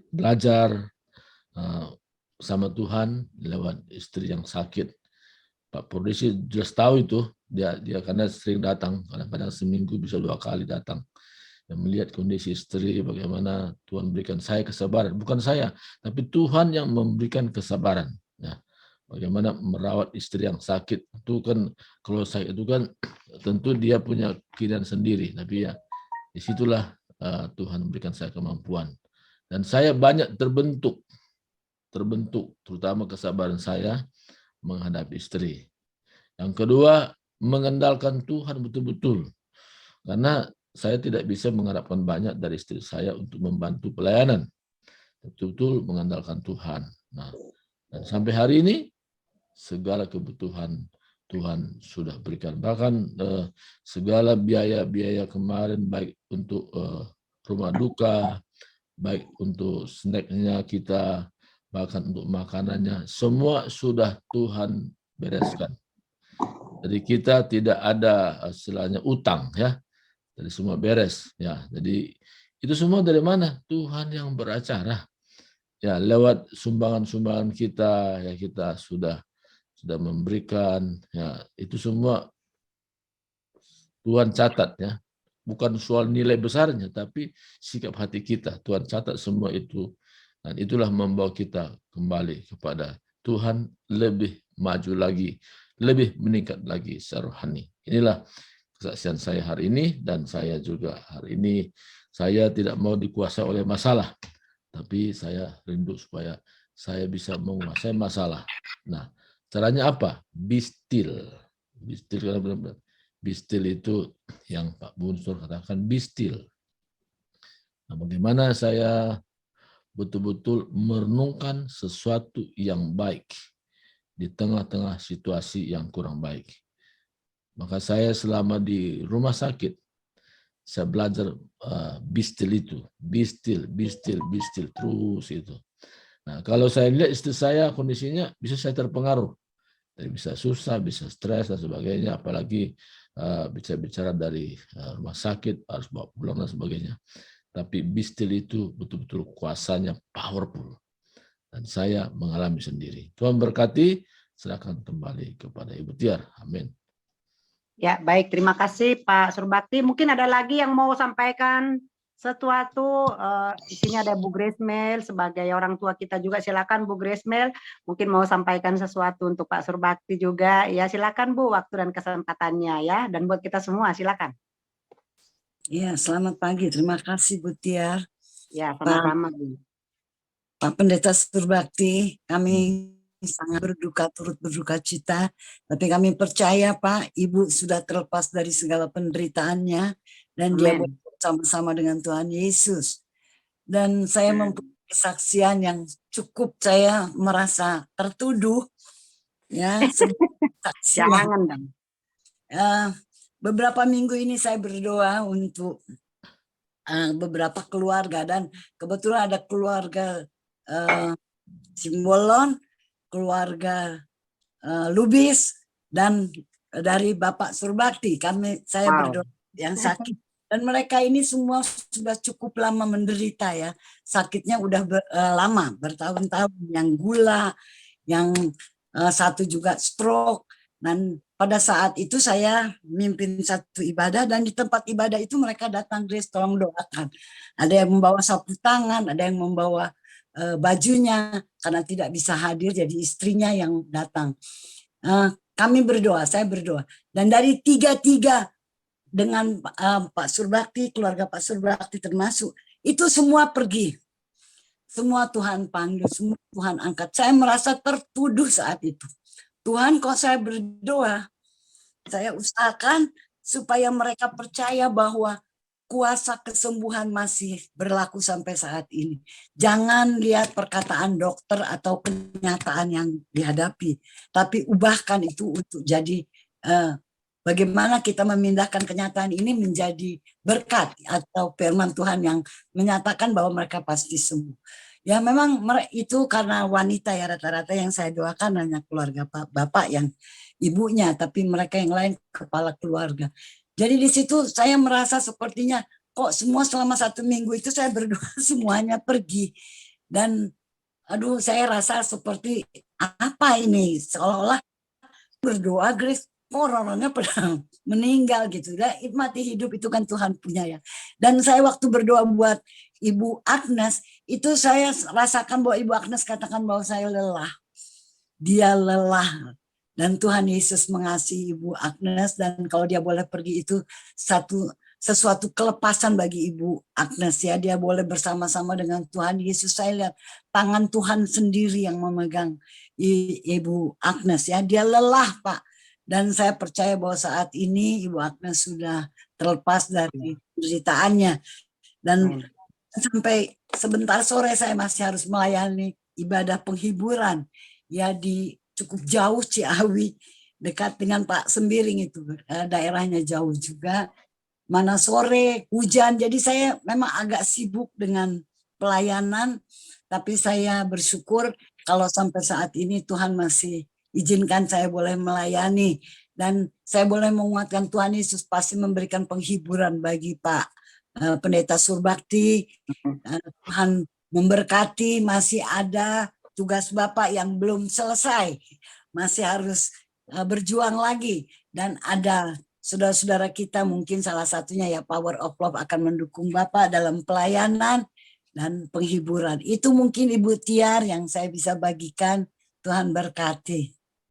belajar sama Tuhan lewat istri yang sakit. Pak Prodesi jelas tahu itu, dia karena sering datang, kadang-kadang seminggu bisa 2 kali datang. Dan melihat kondisi istri, bagaimana Tuhan berikan saya kesabaran. Bukan saya, tapi Tuhan yang memberikan kesabaran. Ya, bagaimana merawat istri yang sakit. Itu kan, kalau sakit itu kan tentu dia punya keinginan sendiri. Tapi ya, disitulah Tuhan memberikan saya kemampuan. Dan saya banyak terbentuk, terutama kesabaran saya menghadapi istri. Yang kedua, mengandalkan Tuhan betul-betul. Karena saya tidak bisa mengharapkan banyak dari istri saya untuk membantu pelayanan. Betul-betul mengandalkan Tuhan. Nah, dan sampai hari ini, segala kebutuhan Tuhan sudah berikan. Bahkan segala biaya-biaya kemarin, baik untuk rumah duka, baik untuk snacknya kita, bahkan untuk makanannya, semua sudah Tuhan bereskan. Jadi kita tidak ada istilahnya utang ya, jadi semua beres ya. Jadi itu semua dari mana? Tuhan yang beracara ya, lewat sumbangan-sumbangan kita ya, kita sudah memberikan ya, itu semua Tuhan catat ya. Bukan soal nilai besarnya, tapi sikap hati kita. Tuhan catat semua itu. Dan itulah membawa kita kembali kepada Tuhan, lebih maju lagi, lebih meningkat lagi secara rohani. Inilah kesaksian saya hari ini, dan saya juga hari ini, saya tidak mau dikuasai oleh masalah, tapi saya rindu supaya saya bisa menguasai masalah. Nah, caranya apa? Be still. Be still, benar-benar. Be still itu yang Pak Bunsur katakan, be still. Nah, bagaimana saya betul-betul merenungkan sesuatu yang baik di tengah-tengah situasi yang kurang baik. Maka saya selama di rumah sakit, saya belajar be still itu. Be still, be still, be still, terus itu. Nah, kalau saya lihat istri saya kondisinya, bisa saya terpengaruh. Jadi bisa susah, bisa stres dan sebagainya, apalagi bicara dari rumah sakit, harus bawa pulang dan sebagainya. Tapi be still itu betul-betul kuasanya powerful. Dan saya mengalami sendiri. Tuhan berkati, serahkan kembali kepada Ibu Tiar. Amin. Ya, baik. Terima kasih Pak Surbakti. Mungkin ada lagi yang mau sampaikan sesuatu. Di sini ada Bu Grace Mel sebagai orang tua kita juga. Silakan Bu Grace Mel. Mungkin mau sampaikan sesuatu untuk Pak Surbakti juga. Ya, silakan Bu, waktu dan kesempatannya ya. Dan buat kita semua, silakan. Ya, selamat pagi. Terima kasih Bu Tiar. Ya, sama-sama Bu. Pak Pendeta Surbakti, kami sangat turut berduka cita, tapi kami percaya Pak, Ibu sudah terlepas dari segala penderitaannya, dan Amen. dia bersama-sama dengan Tuhan Yesus. Dan saya mempunyai kesaksian yang cukup, saya merasa tertuduh, ya. Jangan dong. Beberapa minggu ini saya berdoa untuk beberapa keluarga, dan kebetulan ada keluarga Simbolon, keluarga Lubis, dan dari Bapak Surbakti. Saya berdoa yang sakit, dan mereka ini semua sudah cukup lama menderita ya, sakitnya udah lama, bertahun-tahun, yang gula, yang satu juga stroke. Dan pada saat itu saya mimpin satu ibadah, dan di tempat ibadah itu mereka datang, Grace tolong doakan. Ada yang membawa sapu tangan, ada yang membawa bajunya, karena tidak bisa hadir jadi istrinya yang datang. kami berdoa, saya berdoa. Dan dari tiga-tiga dengan Pak Surbakti, keluarga Pak Surbakti termasuk, itu semua pergi. Semua Tuhan panggil, semua Tuhan angkat. Saya merasa tertuduh saat itu. Tuhan, kok saya berdoa, saya usahakan supaya mereka percaya bahwa kuasa kesembuhan masih berlaku sampai saat ini. Jangan lihat perkataan dokter atau kenyataan yang dihadapi, tapi ubahkan itu untuk jadi bagaimana kita memindahkan kenyataan ini menjadi berkat atau firman Tuhan yang menyatakan bahwa mereka pasti sembuh. Ya memang itu karena wanita ya rata-rata yang saya doakan hanya keluarga bapak yang ibunya, tapi mereka yang lain kepala keluarga. Jadi di situ saya merasa sepertinya kok semua selama 1 minggu itu saya berdoa semuanya pergi. Dan aduh saya rasa seperti apa ini, seolah-olah berdoa Grace, orang-orangnya pada meninggal gitu. Dan mati hidup itu kan Tuhan punya ya. Dan saya waktu berdoa buat Ibu Agnes, itu saya rasakan bahwa Ibu Agnes katakan bahwa saya lelah. Dia lelah. Dan Tuhan Yesus mengasihi Ibu Agnes, dan kalau dia boleh pergi itu sesuatu kelepasan bagi Ibu Agnes ya. Dia boleh bersama-sama dengan Tuhan Yesus. Saya lihat tangan Tuhan sendiri yang memegang Ibu Agnes ya. Dia lelah Pak. Dan saya percaya bahwa saat ini Ibu Agnes sudah terlepas dari penderitaannya. Dan sampai sebentar sore saya masih harus melayani ibadah penghiburan ya di cukup jauh Ciawi, dekat dengan Pak Sembiring itu, daerahnya jauh juga. Mana sore hujan, jadi saya memang agak sibuk dengan pelayanan, tapi saya bersyukur kalau sampai saat ini Tuhan masih izinkan saya boleh melayani, dan saya boleh menguatkan Tuhan Yesus pasti memberikan penghiburan bagi Pak Pendeta Surbakti. Tuhan memberkati, masih ada tugas Bapak yang belum selesai, masih harus berjuang lagi, dan ada saudara-saudara kita mungkin salah satunya ya Power of Love akan mendukung Bapak dalam pelayanan dan penghiburan. Itu mungkin Ibu Tiar yang saya bisa bagikan. Tuhan berkati.